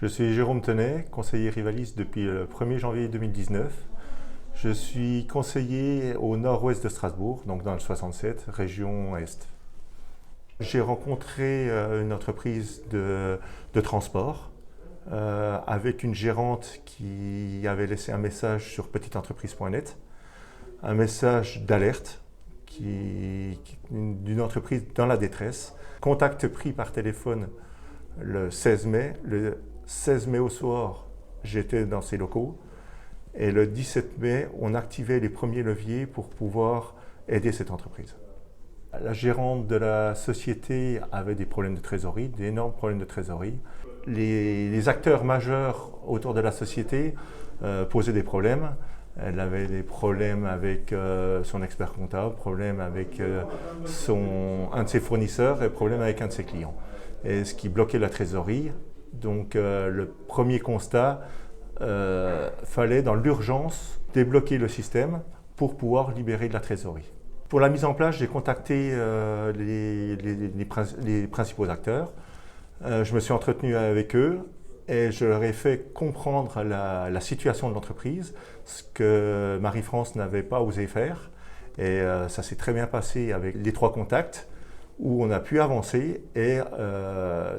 Je suis Jérôme Tenay, conseiller rivaliste depuis le 1er janvier 2019. Je suis conseiller au nord-ouest de Strasbourg, donc dans le 67, région Est. J'ai rencontré une entreprise de transport avec une gérante qui avait laissé un message sur petiteentreprise.net, un message d'alerte d'une entreprise dans la détresse. Contact pris par téléphone le 16 mai. Le 16 mai au soir, j'étais dans ces locaux. Et le 17 mai, on activait les premiers leviers pour pouvoir aider cette entreprise. La gérante de la société avait des problèmes de trésorerie, d'énormes problèmes de trésorerie. Les acteurs majeurs autour de la société posaient des problèmes. Elle avait des problèmes avec son expert comptable, problèmes avec un de ses fournisseurs et problèmes avec un de ses clients. Et ce qui bloquait la trésorerie. Donc le premier constat, fallait dans l'urgence débloquer le système pour pouvoir libérer de la trésorerie. Pour la mise en place, j'ai contacté les principaux acteurs. Je me suis entretenu avec eux et je leur ai fait comprendre la situation de l'entreprise, ce que Marie-France n'avait pas osé faire. Et ça s'est très bien passé avec les 3 contacts où on a pu avancer. Et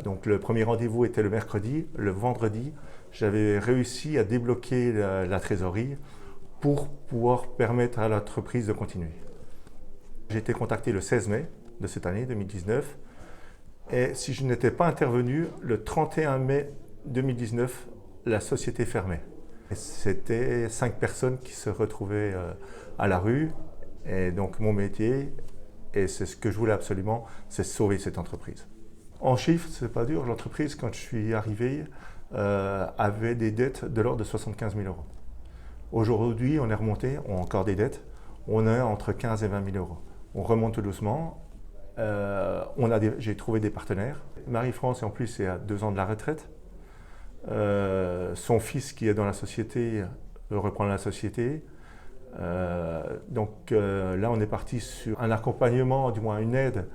donc le premier rendez-vous était le mercredi. Le vendredi, j'avais réussi à débloquer la trésorerie pour pouvoir permettre à l'entreprise de continuer. J'ai été contacté le 16 mai de cette année 2019 et si je n'étais pas intervenu, le 31 mai 2019, la société fermait. C'était 5 personnes qui se retrouvaient à la rue et donc mon métier, et c'est ce que je voulais absolument, c'est sauver cette entreprise. En chiffres, c'est pas dur, l'entreprise quand je suis arrivé avait des dettes de l'ordre de 75 000 euros. Aujourd'hui, on est remonté, on a encore des dettes, on est entre 15 et 20 000 euros. On remonte tout doucement. J'ai trouvé des partenaires. Marie-France, en plus, est à 2 ans de la retraite. Son fils, qui est dans la société, veut reprendre la société. Donc là, on est parti sur un accompagnement, du moins une aide,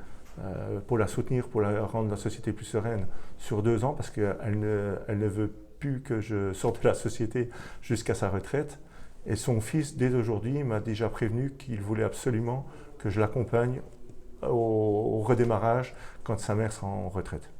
pour la soutenir, pour rendre la société plus sereine sur 2 ans, parce qu'elle ne veut plus que je sorte de la société jusqu'à sa retraite. Et son fils, dès aujourd'hui, m'a déjà prévenu qu'il voulait absolument que je l'accompagne au redémarrage quand sa mère sera en retraite.